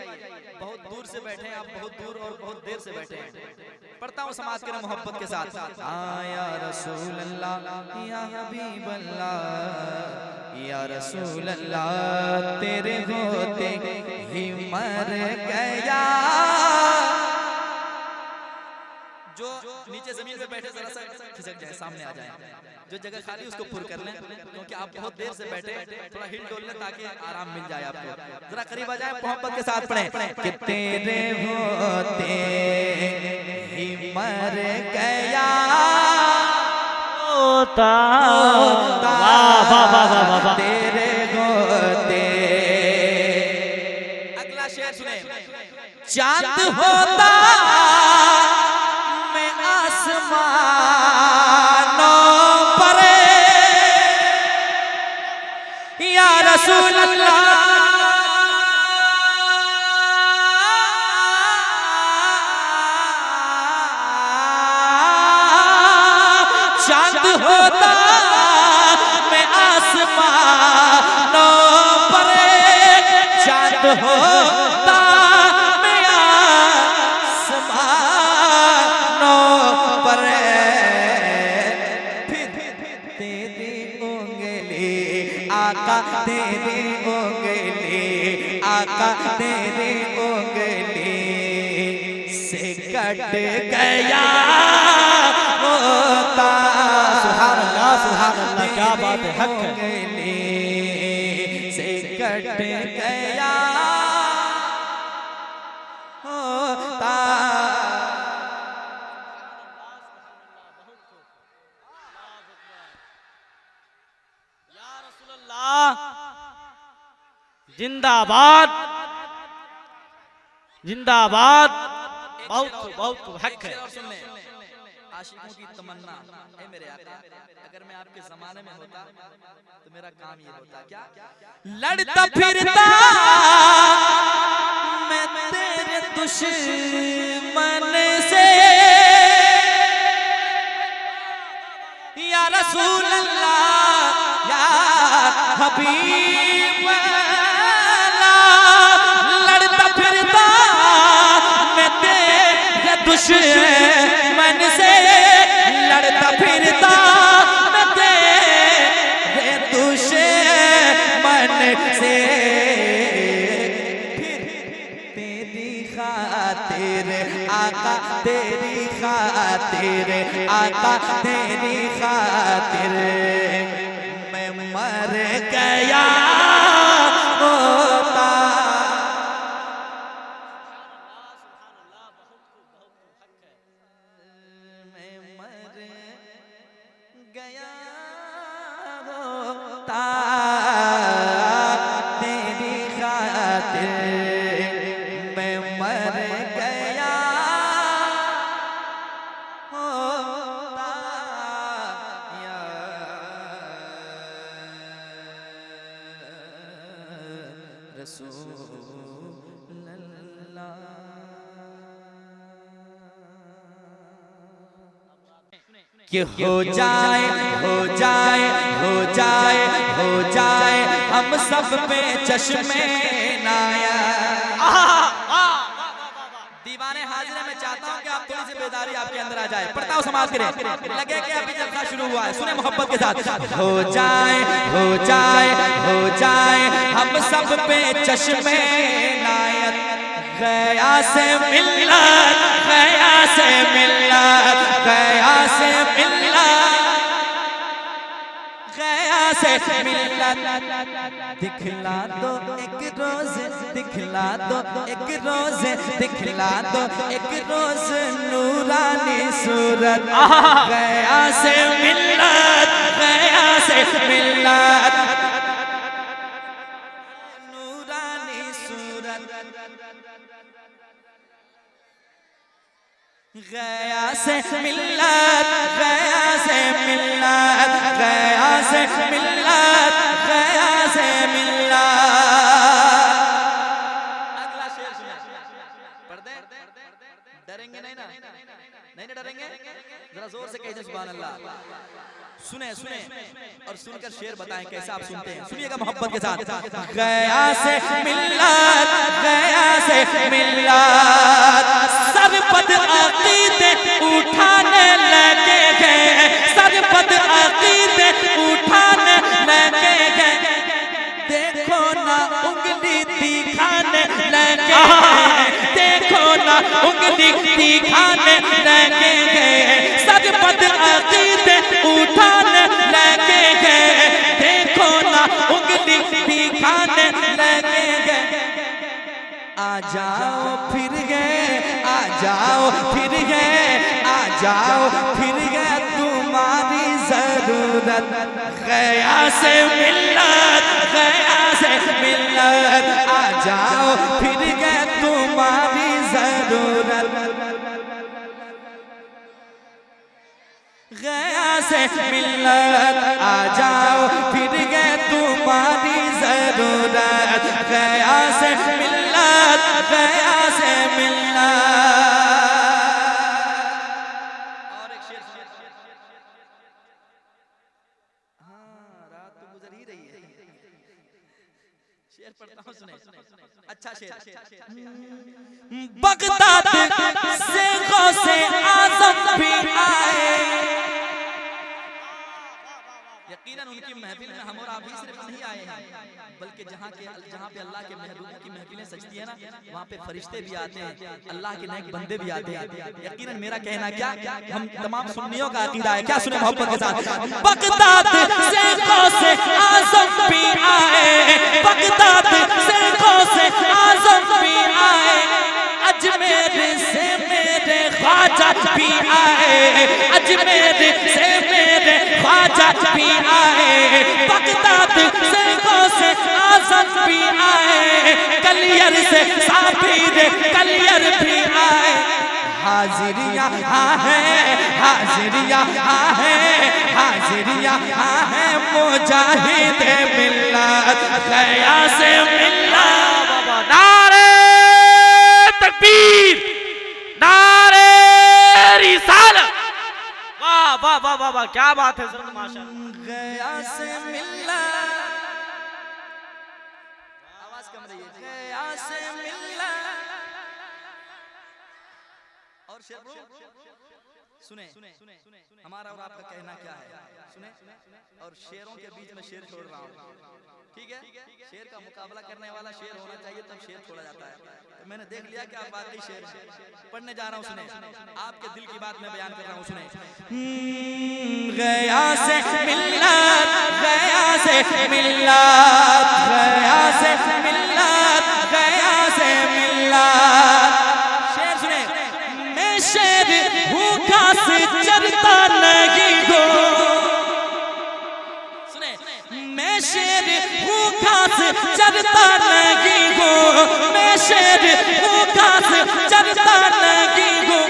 बहुत दूर से बैठे हैं आप, बहुत दूर और बहुत देर से बैठे हैं। पढ़ता हूँ समाज के मोहब्बत के साथ। या रसूल अल्लाह, या हबीब अल्लाह, या रसूल अल्लाह, तेरे होते ही मर गया। जो नीचे जमीन पे बैठे जरा सा खिसक जाए, सामने आ जाए, जो जगह खाली उसको पुर कर लें, क्योंकि आप बहुत देर से बैठे, थोड़ा हिल डोल लें ताकि आराम मिल जाए आपको। जरा करीब आ जाए, मोहब्बत के साथ पढ़ें कि तेरे होते ही मर गया होता, वाह वाह वाह वाह वाह, तेरे होते। अगला शेर सुने। चांद होता मैं आसमानों पर, या रसूल अल्लाह, चांद होता मैं आसमानों पर, चांद होता मैं आसमानों पर, फिर तेरी उंगली आका, तेरी उंगली आका, तेरी उंगली से कट गया होता। सुभान अल्लाह, सुभान अल्लाह, क्या बात है, हक है। उंगली से कट गया होता। जिंदाबाद जिंदाबाद। बहुत खूब हक है। सुन ले, आशिकों की तमन्ना है मेरे आका, अगर मैं आपके जमाने में होता तो मेरा काम ये होता। क्या लड़ता फिरता मैं तेरे दुश्मन से, या रसूल अल्लाह या हबीब अल्लाह, लड़ता फिरता मैं तेरे दुश्मन से, लड़ता फिरता मैं तेरे दुश्मन से, फिर तेरी खातिर आका, तेरी खातिर आका, तेरी खातिर मैं मर गया होता। मैं मर गया होता तेरी खातिर, मैं मर गया होता या रसूल अल्लाह। कि हो जाए हो जाए हो जाए हो जाए हम सब पे चश्मे नाया। दीवाने हाजिर में चाहता हूँ कि आप थोड़ी सी बेदारी आपके अंदर आ जाए। पढ़ता हूँ समाज करे, लगे कि अभी जलसा शुरू हुआ है, सुने मोहब्बत के साथ। हो जाए हो जाए हो जाए हम सब पे चश्मे नायत, गया से मिल्लत, गया से मिल्लत, गया से मिल्लत, गया से मिल्लत, दिखला दो एक रोज, दिखला दो एक रोज, दिखला दो एक रोज नूरानी सूरत, गया से मिल्लत, गया से मिल्लत, नूरानी सूरत, गया से मिल्लत, गया से मिल्लत, गया से मिल्लत, गया से मिल्लत। अगला शेर सुनिए, पढ़ दे। डरेंगे नहीं ना, नहीं ना डरेंगे, जरा जोर से कहिए सुभान अल्लाह। सुने सुने और सुनकर शेर बताएं कैसे आप सुनते हैं, सुनिएगा मोहब्बत के साथ। गया से मिल्लत, गया से मिल्लत, सरपद अकीदे उठाने लगे गए, सरपद अकीदे उठाने लगे गए, देखो ना उंगली दिखाने लगे गए, देखो ना उंगली दिखाने लगे गए, सरपद अकीदे उठाने लगे गए, देखो ना उंगली दिखाने लगे गए। आ जाओ फिर गए, आ जाओ फिर गए, आ जाओ फिर गए तुम्हारी जरूरत, गया से मिल्लत, गया से मिल्लत, आ जाओ फिर गए तुम्हारी जरूरत, गया से मिल्लत, आ जाओ फिर गए तुम्हारी जरूरत, गया से मिल्लत, गया से मिल्लत। और एक शेर, हाँ रात तो गुजर ही रही है, शेर पढ़ता हूँ सुने, अच्छा शेर। बगदाद से गौसे आज़म भी आए, यकीनन उनकी महफिल में हम और आप ही सिर्फ नहीं आए हैं, बल्कि जहाँ पे अल्लाह के महबूब की महफिलें सजती है ना, वहाँ पे फरिश्ते भी आते हैं, अल्लाह के नेक बंदे भी आते हैं। यकीनन मेरा कहना क्या, हम तमाम सुन्नियों का अकीदा है, क्या सुने मोहब्बत के साथ, बगदाद से गौसे आज़म भी आए, बगदाद से गौसे आज़म भी आए, अजमेर से मेरे ख्वाजा भी आए, अजमेर से मेरे ख्वाजा भी आए, बगदाद से गौसे आज़म भी आए, कलियर से साबिर कलियर भी आए। हाजिरियाँ हाँ है, हाजिरियाँ हाँ है, हाजिरियाँ हाँ है, मुजाहिद मिल्लत गया से मिल्लत। नारे तकबीर, नारे रिसालत। वाह वाह वाह वाह वाह, क्या बात है सर, माशाअल्लाह। गया से मिल्लत, आवाज कम रही है, गया से मिल्लत। और शेर सुने, हमारा और आपका कहना क्या है, सुने। और शेरों के बीच में शेर छोड़ रहा हूँ, ठीक है। शेर का मुकाबला करने वाला शेर होना चाहिए, तब शेर छोड़ा जाता है। तो मैंने देख लिया कि आप वाकई शेर हैं, पढ़ने जा रहा हूँ, सुने। आपके दिल की बात मैं बयान कर रहा हूँ, सुने। गया से मिल्लत, गया से मिल्लत, गया से मिल्लत, गया से मिल्लत। शेर सुने, मैं शेर हूँ घास चरता नहीं हो, सुने, मैं शेर हूँ घास चरता नहीं हो, मैं शेर हूँ घास चरता नहीं हो,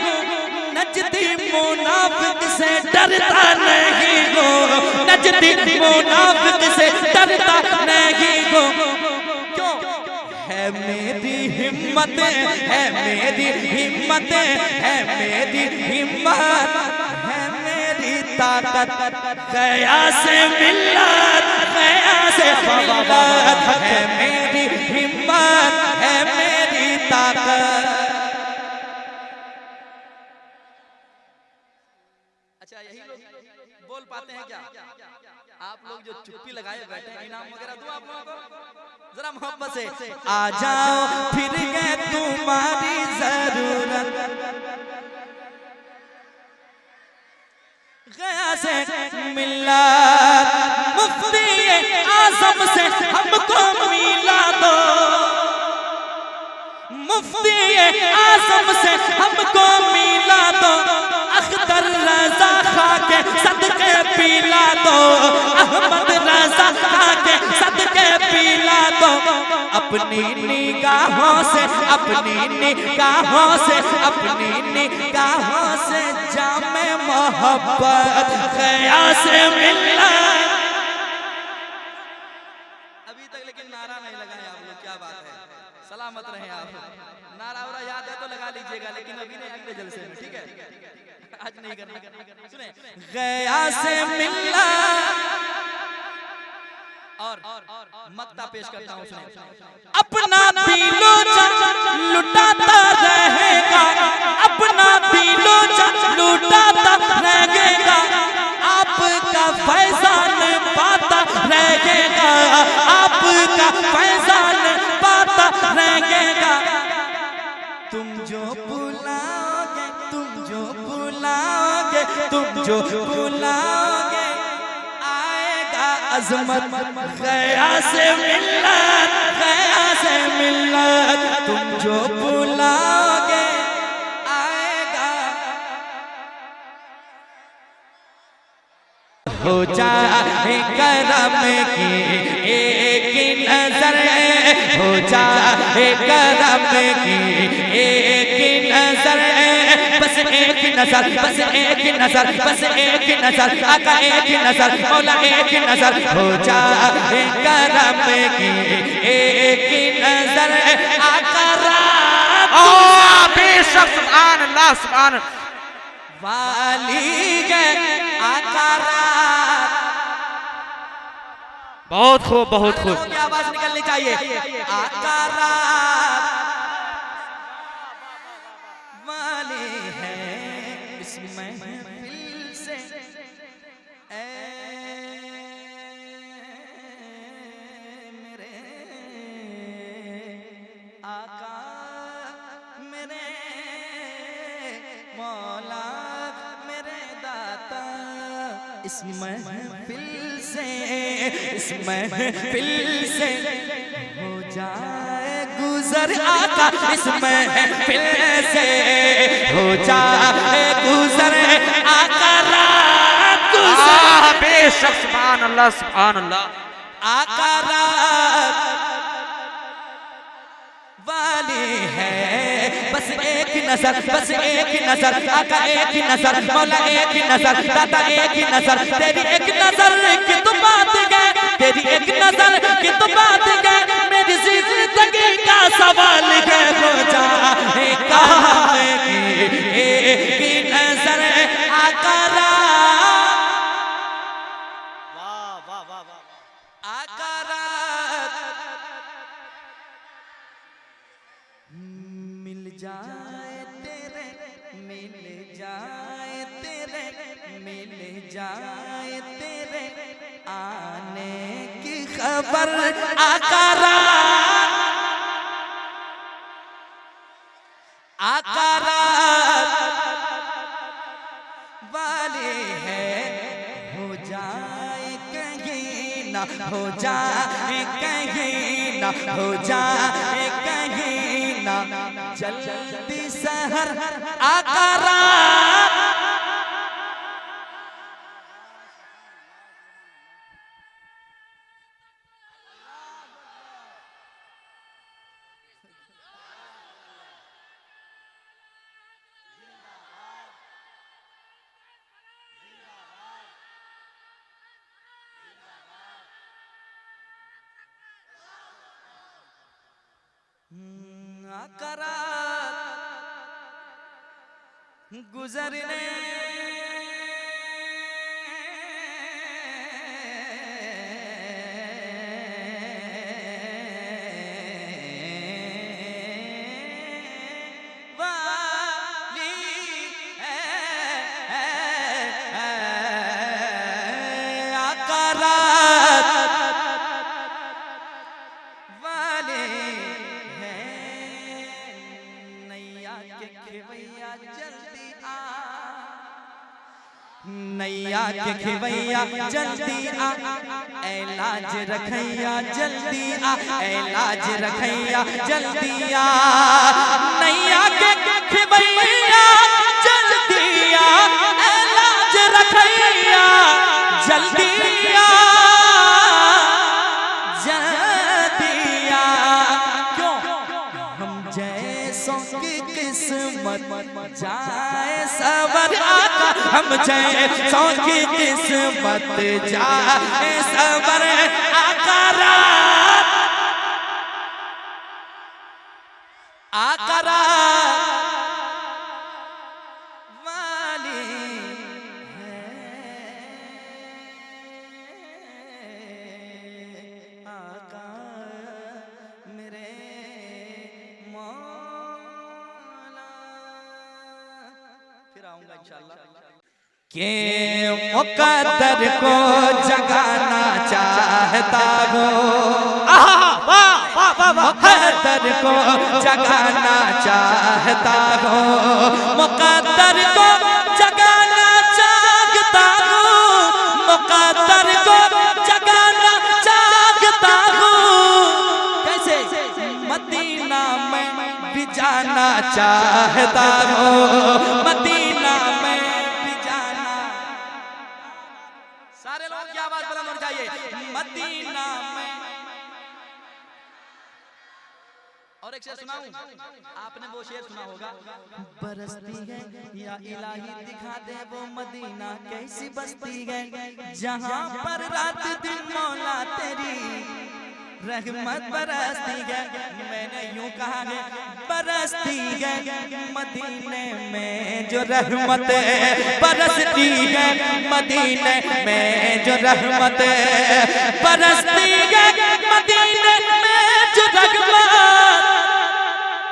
नजदी मुनाफिक से डरता नहीं हो, नजदी मुनाफिक से डरता नहीं हो। क्यों? है मेरी हिम्मत, है मेरी हिम्मत, है मेरी हिम्मत, है मेरी ताकत, गया से मिल्लत, गया से मिल्लत, है मेरी हिम्मत, है मेरी ताकत। अच्छा, यही लोग बोल पाते हैं क्या? आप लोग जो चुप्पी लगाए बैठे हैं, इनाम वगैरह दूं आप लोगों को? जरा मोहब्बत से आ जाओ, फिर गए तुम्हारी जरूरत, गया से मिल्लत, मुफ्ती आज़म से हमको मिला दो, मुफ्ती आज़म से हमको मिला दो, अख्तर रज़ा खा के सदके पिला दो, अहमद रज़ा खा के सदके पिला दो, अपनी निगाहों से, अपनी निगाहों से, अपनी निगाहों से जामे मोहब्बत गया से मिल्लत। अभी तक लेकिन नारा नहीं लगाए आप लोग, क्या बात है, सलामत रहे आप। नारा वारा याद है तो लगा लीजिएगा, लेकिन अभी नहीं, अगले जलसे में, ठीक है, आज नहीं करना। सुने, गया से मिल्लत। और मक्ता पेश करता हूँ, सुने। अपना दिलो जान लुटाता रहेगा, अपना दिलो जान लुटाता रहेगा, आपका फैज़ान पाता रहेगा, आपका फैज़ान पाता रहेगा। तुम जो बुलाओगे, तुम जो बुलाओगे, तुम जो बुलाओगे, आएगा अज़मत, गया से मिल्लत, गया से मिल्लत, तुम जो बुलाओगे आएगा। हो जाए करम की एक नजर, हो जाए करम की एक नजर, बस एक नजर, बस एक नजर, बस एक नजर, आका एक नजर, मौला एक नजर, हो जाए करम की एक नजर, आका रात बेशक, सुभान अल्लाह, सुभान वाली गए, आका रात। बहुत खूब, बहुत खूब। की आवाज निकलनी चाहिए, आका रात वाले हैं इस महफिल से, ऐ इस महफिल से, इस महफिल से हो जाए गुजर आका, इस महफिल से हो जाए गुजर आका, रात गुजर बेशक सुभान अल्लाह सुभान अल्लाह। आका रात वाली है, बस एक नजर, बस एक नजर, आका एक नजर, मौला एक नजर, दाता एक नजर, तेरी एक नजर की तो बात गए, तेरी एक नजर की तो बात गए, मेरी जिंदगी का सवाल है, हो जाए एक नजर आका रात, वाह वाह वाह वाह। आका रात मिल जाए तेरे, मिल जाए तेरे, मिल जाए तेरे आने की खबर, आका रात, आका रात वाले है, हो जाए कहीं ना, हो जाए कहीं ना, हो जाए कहीं ना, जल्दी सहर आका रात, आका रात गुजरने वाली है, आका रात वाले हैं, नैया के खेवैया जल्दी आ, नैया के खेवैया जल्दी आ, ऐलाज रखैया जल्दी आ, ऐलाज रखैया जल्दी आ, नैया के खेवैया जल्दी आ, ऐलाज रखैया जल्दी आ, जल्दी आ, क्यों हम जैसों की किस्मत जाए सवर आका, हम जैसों की किस्मत जाए सवर आका रात, आका रात वाली है, आका मेरे मौला, फिर आऊंगा इंशाअल्लाह। के मुकद्दर को जगाना चाहता हो, मुकद्दर को जगाना चाहता हो, मुकद्दर को जगाना चाहता हो, मुकद्दर को जगाना चाहता हो, कैसे मदीना में भी जाना चाहता हो, मदीना में भी जाना, सारे लोग की आवाज बुलंद होनी चाहिए, मदीना में। और एक शेर सुनाऊं, आपने वो शेर सुना होगा, बरसती है या इलाही दिखा दे वो मदीना कैसी बस्ती है, जहां पर रात दिन मौला तेरी रहमत बरसती है, मैंने यूं कहा है बरसती है मदीने में जो रहमत बरसती है, मदीने में जो रहमत बरसती है, मदीने में जो रहमत,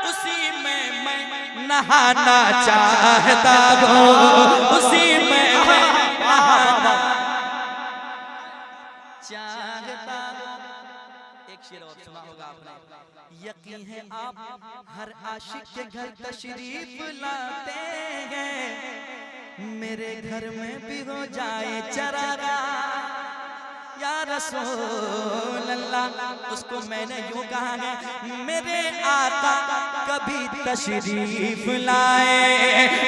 उसी में मैं नहाना चाहता हूँ, उसी में मैं नहाना चाहता हूँ। एक शेर और सुना होगा आपने, यकीन है आप हर आशिक के घर तशरीफ लाते हैं, मेरे घर में भी हो जाए चरागा या रसूल अल्लाह। उसको मैंने यूं कहा है, मेरे आका कभी तशरीफ लाए,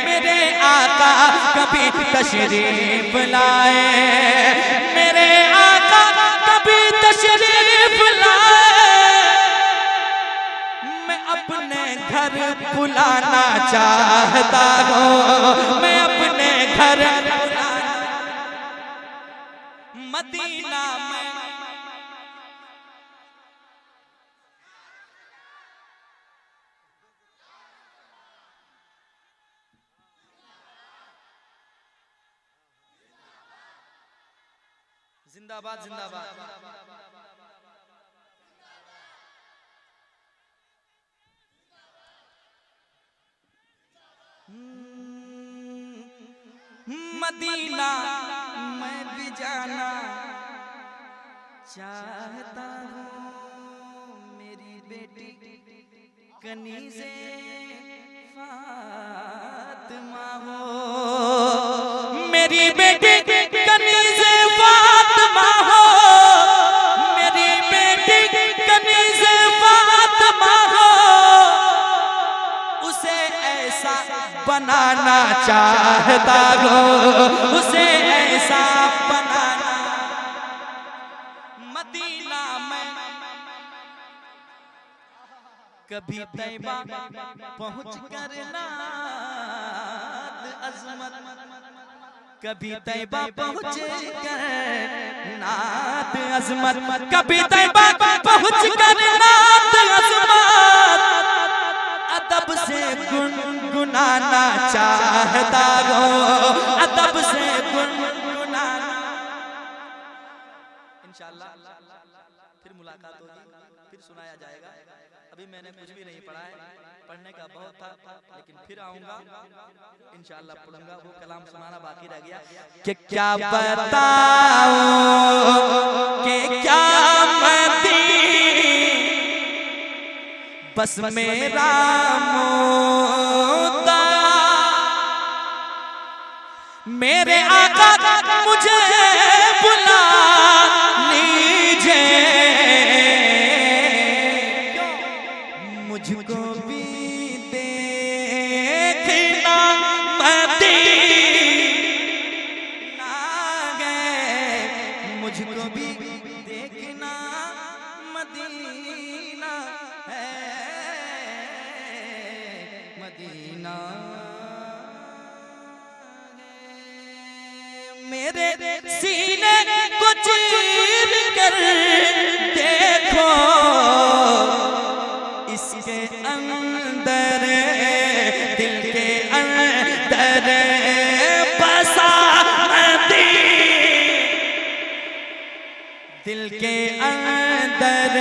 मेरे आका कभी तशरीफ लाए, मेरे आका कभी तशरीफ लाए। मैं अपने घर बुलाना चाहता हूँ, मैं अपने घर मदीना में। जिंदाबाद जिंदाबाद। मदीना मैं भी जाना चाहता हूँ, मेरी बेटी कनीज़े फातिमा हो, मेरी बेटी कनीज़े फातिमा हो, मेरी बेटी कनीज़े फातिमा हो। उसे ऐसा बनाना चाहता हूँ, उसे ऐसा बनाना। मदीना में कभी तैबा पहुँच कर नात अज़मत, कभी तैबा पहुँच कर नात अज़मत, कभी तैबा पहुँच कर नात अज़मत। अदब से गुनगुनाना चाहता हूँ, अदब से गुनगुनाना। इंशाअल्लाह फिर मुलाकात होगी, फिर सुनाया जाएगा। अभी मैंने कुछ भी नहीं पढ़ा है, पढ़ने का बहुत था, लेकिन फिर आऊंगा इंशाअल्लाह पढ़ूंगा। वो कलाम सुनाना बाकी रह गया कि क्या बताऊं कि क्या मदी बस मेरा मुद्दा, मेरे आका मुझे बुला लीजिए, मुझको भी देखना मदीना है, मुझको भी देखना मदीना है, मदीना है। मेरे सीने को चीर कर देखो, इसके अंदर दिल के अंदर बसा दिल के अंदर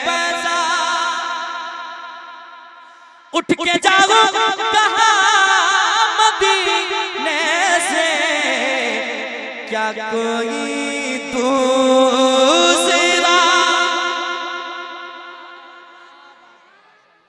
बसा। उठ के जाओ कहा मदीने से, क्या कोई